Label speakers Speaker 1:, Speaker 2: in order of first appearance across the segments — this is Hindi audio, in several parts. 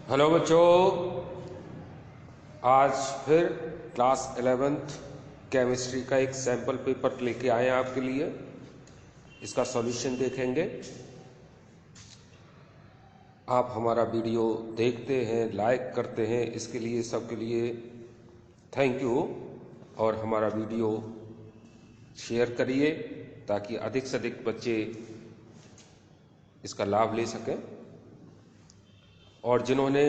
Speaker 1: हेलो बच्चों, आज फिर क्लास 11th केमिस्ट्री का एक सैंपल पेपर लेके आए हैं आपके लिए। इसका सॉल्यूशन देखेंगे। आप हमारा वीडियो देखते हैं, लाइक करते हैं, इसके लिए सबके लिए थैंक यू। और हमारा वीडियो शेयर करिए ताकि अधिक से अधिक बच्चे इसका लाभ ले सकें। और जिन्होंने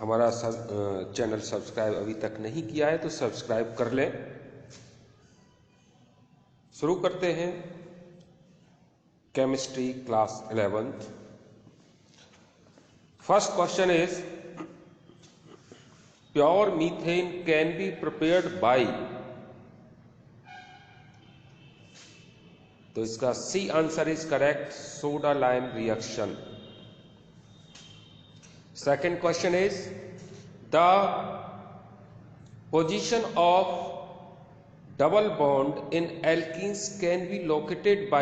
Speaker 1: हमारा चैनल सब्सक्राइब अभी तक नहीं किया है तो सब्सक्राइब कर लें। शुरू करते हैं chemistry class 11th। First question is pure methane can be prepared by, तो इसका C answer is correct, soda lime reaction. Second question is the position of double bond in alkenes can be located by,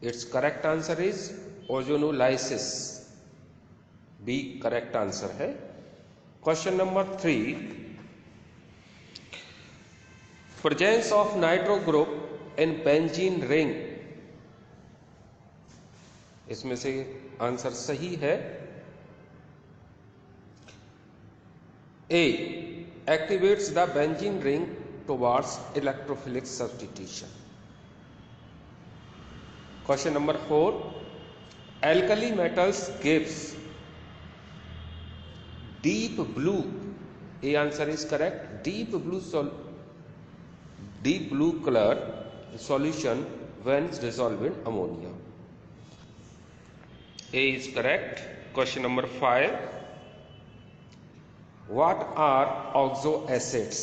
Speaker 1: its correct answer is ozonolysis, B correct answer है। Question number 3, presence of nitro group in benzene ring, इसमें से आंसर सही है A, activates the benzene ring towards electrophilic substitution. Question number 4, alkali metals gives deep blue, A answer is correct, deep blue colour solution when dissolved in ammonia, A is correct. Question number 5, what are oxo acids,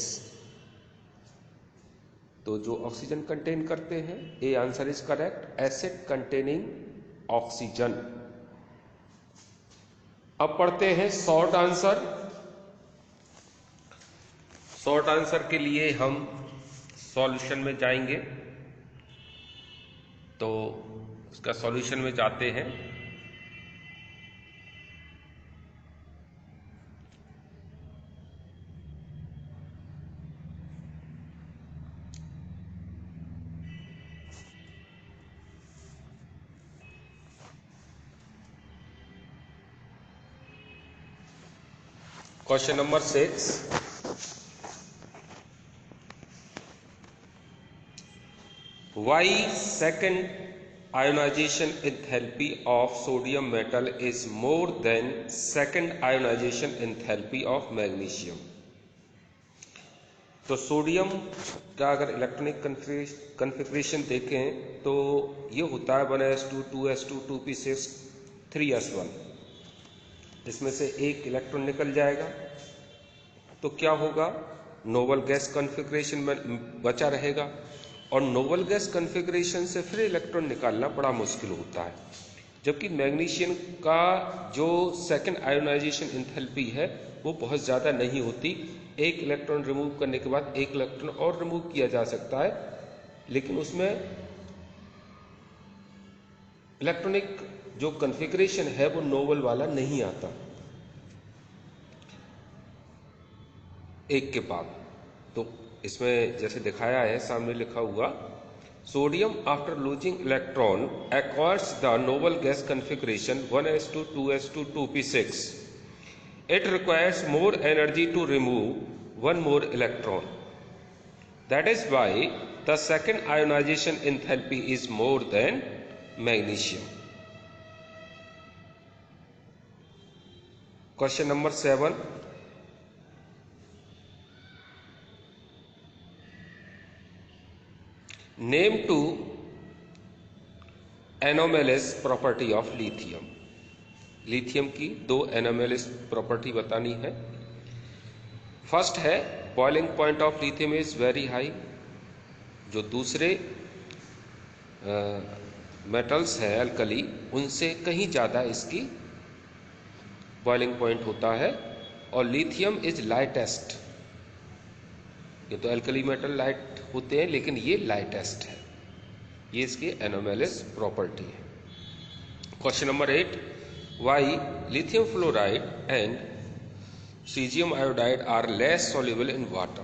Speaker 1: तो जो ऑक्सीजन कंटेन करते हैं, ए answer is correct, acid containing oxygen. अब पढ़ते हैं शॉर्ट आंसर। शॉर्ट आंसर के लिए हम सॉल्यूशन में जाएंगे, तो इसका सॉल्यूशन में जाते हैं। Question number 6, why second ionization enthalpy of sodium metal is more than second ionization enthalpy of magnesium, तो सोडियम का अगर इलेक्ट्रॉनिक कन्फिग्रेशन देखें तो ये होता है 1s2 2s2 2p6 3s1, इसमें से एक इलेक्ट्रॉन निकल जाएगा तो क्या होगा, नोबल गैस कॉन्फ़िगरेशन में बचा रहेगा, और नोबल गैस कॉन्फ़िगरेशन से फिर इलेक्ट्रॉन निकालना बड़ा मुश्किल होता है। जबकि मैग्नीशियम का जो सेकंड आयोनाइजेशन एंथैल्पी है वो बहुत ज़्यादा नहीं होती, एक इलेक्ट्रॉन रिमूव करने के बाद एक इलेक्ट्रॉन और रिमूव किया जा सकता है, लेकिन उसमें इलेक्ट्रॉनिक जो कॉन्फ़िगरेशन है वो नोबल वाला नहीं आता एक के बाद। तो इसमें जैसे दिखाया है, सामने लिखा हुआ, sodium after losing electron acquires the noble gas configuration 1s2 2s2 2p6, it requires more energy to remove one more electron, that is why the second ionization enthalpy is more than magnesium. Question number 7, name two anomalous property of lithium, lithium की 2 एनोमेलिस प्रॉपर्टी बतानी है। फर्स्ट है boiling point of lithium is very high, जो दूसरे मेटल्स है अल्कली उनसे कहीं ज़्यादा इसकी बॉइलिंग पॉइंट होता है, और लिथियम इज लाइटेस्ट, ये तो अल्कली मेटल लाइट होते हैं लेकिन ये लाइटेस्ट है, ये इसकी एनोमेलिस प्रॉपर्टी है। Question number 8, Why lithium fluoride and cesium iodide are less soluble in water?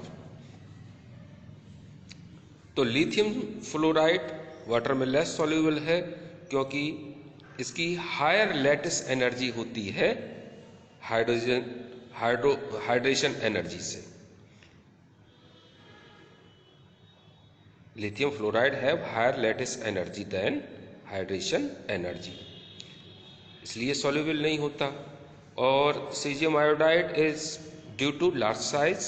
Speaker 1: तो लिथियम फ्लोराइड वाटर में लेस सॉल्यूबल है क्योंकि इसकी हायर लैटिस एनर्जी होती है हाइड्रेशन एनर्जी से. Lithium fluoride have higher lattice energy than hydration energy, इसलिए सॉल्यूबल नहीं होता. और caesium iodide is due to large size,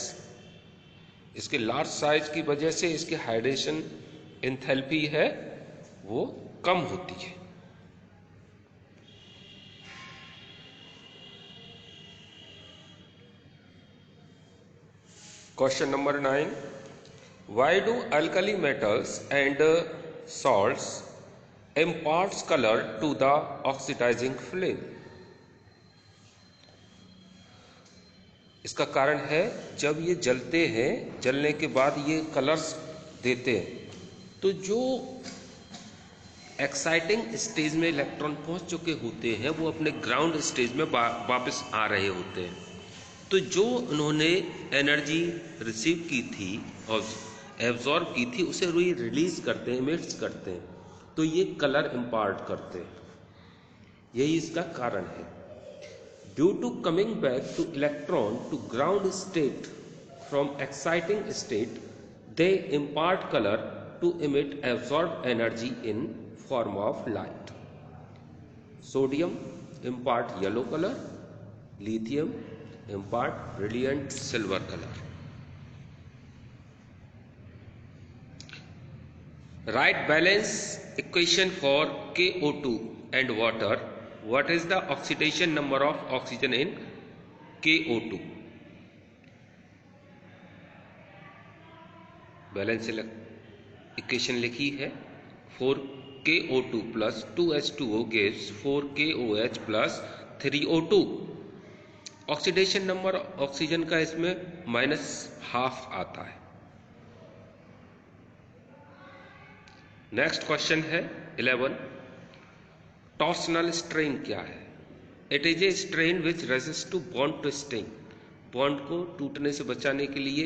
Speaker 1: इसके लार्ज साइज की वजह से इसकी हाइड्रेशन एंथैल्पी है वो कम होती है. Question number 9. Why do alkali metals and salts imparts color to the oxidizing flame? इसका कारण है जब ये जलते हैं, जलने के बाद ये कलर्स देते हैं, तो जो एक्साइटिंग स्टेज में इलेक्ट्रॉन पहुंच चुके होते हैं वो अपने ग्राउंड स्टेज में वापस आ रहे होते हैं. तो जो उन्होंने एनर्जी रिसीव की थी और एब्जॉर्ब की थी उसे रिलीज करते हैं, इमिट्स करते हैं, तो ये कलर इम्पार्ट करते हैं. यही इसका कारण है. Due to coming back to electron to ground state from exciting state, they impart color to emit absorbed energy in form of light. Sodium impart yellow color, lithium impart brilliant silver color. Write balance equation for KO2 and water. What is the oxidation number of oxygen in KO2? Balance equation लिखी है. 4KO2 plus 2H2O gives 4KOH plus 3O2. Oxidation number oxygen का इसमें -½ आता है. नेक्स्ट क्वेश्चन है 11. टॉर्सनल स्ट्रेन क्या है? It is a strain which resist to bond twisting. Bond को टूटने से बचाने के लिए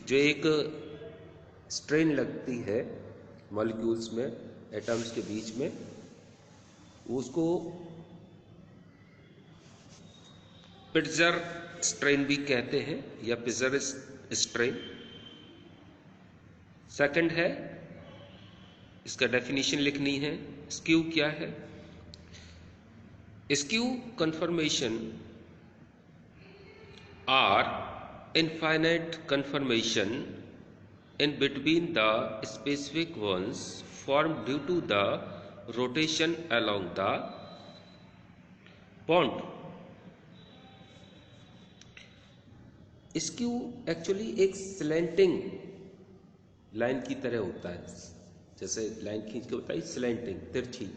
Speaker 1: जो एक स्ट्रेन लगती है मॉलिक्यूल्स में, एटम्स के बीच में, उसको पिट्जर स्ट्रेन भी कहते हैं या पिट्जर स्ट्रेन. सेकंड है, इसका डेफिनेशन लिखनी है. स्क्यू क्या है? Skew conformation are infinite conformation in between the specific ones formed due to the rotation along the bond. Skew actually एक स्लैंटिंग लाइन की तरह होता है, जैसे लाइन खींच के होता है स्लैंटिंग, तिरछी.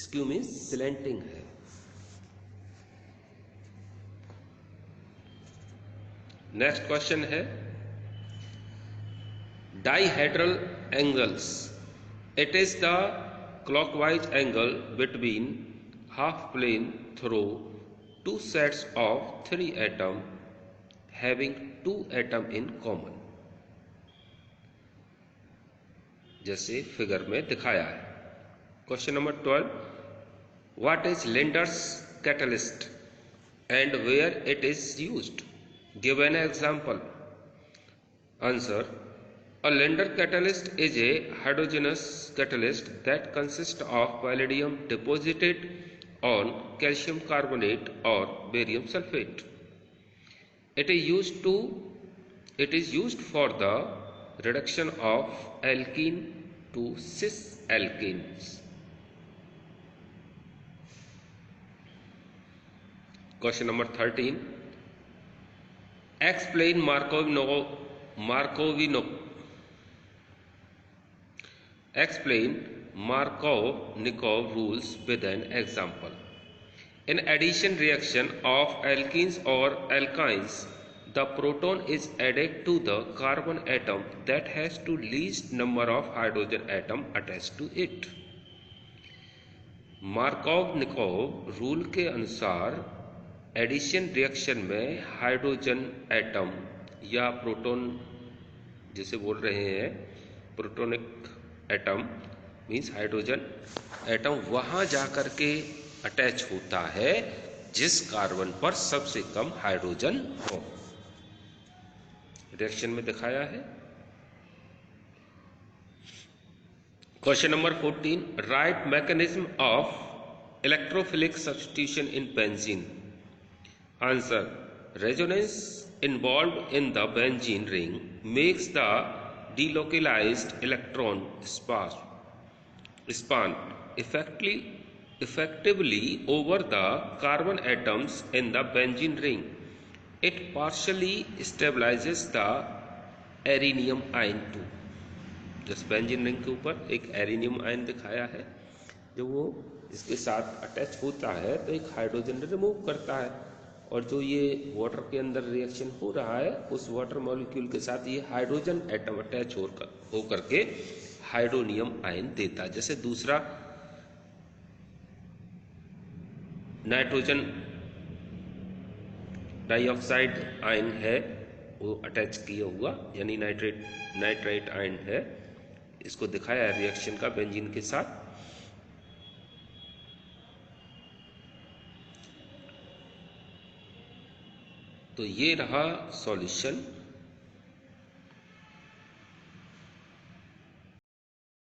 Speaker 1: स्क्यू मीन्स स्लैंटिंग है. नेक्स्ट क्वेश्चन है dihedral angles. It is the clockwise angle between half plane through two sets of 3 atom having 2 atom in common, जैसे फिगर में दिखाया है. Question number 12. What is Linder's catalyst and where it is used? Give an example. Answer. A Linder catalyst is a hydrogenous catalyst that consists of palladium deposited on calcium carbonate or barium sulfate. It is used for the reduction of alkene to cis alkanes. Question number 13. Explain Markov-Nikov rules with an example. In addition reaction of alkenes or alkynes, the proton is added to the carbon atom that has the least number of hydrogen atom attached to it. Markovnikov rule के अनुसार एडिशन रिएक्शन में हाइड्रोजन एटम या प्रोटॉन जिसे बोल रहे हैं protonic atom means hydrogen atom वहां जाकर के अटैच होता है जिस कार्बन पर सबसे कम हाइड्रोजन हो। रिएक्शन में दिखाया है। Question number 14, right mechanism of electrophilic substitution in benzene. Answer, resonance involved in the benzene ring makes the delocalized electron span effectively over the carbon atoms in the benzene ring. It partially stabilizes the arenium ion too. जिस बेंजीन रिंग के ऊपर एक एरिनियम आयन दिखाया है, जब वो इसके साथ अटैच होता है तो एक हाइड्रोजन रिमूव करता है, और जो ये वाटर के अंदर रिएक्शन हो रहा है उस वाटर मॉलिक्यूल के साथ ये हाइड्रोजन एटम अटैच होकर के हाइड्रोनियम आयन देता है। जैसे दूसरा नाइट्रोजन डाइऑक्साइड आयन है वो अटैच किया हुआ, यानी नाइट्राइट आयन है, इसको दिखाया है रिएक्शन का बेंजीन के साथ। तो ये रहा सॉल्यूशन।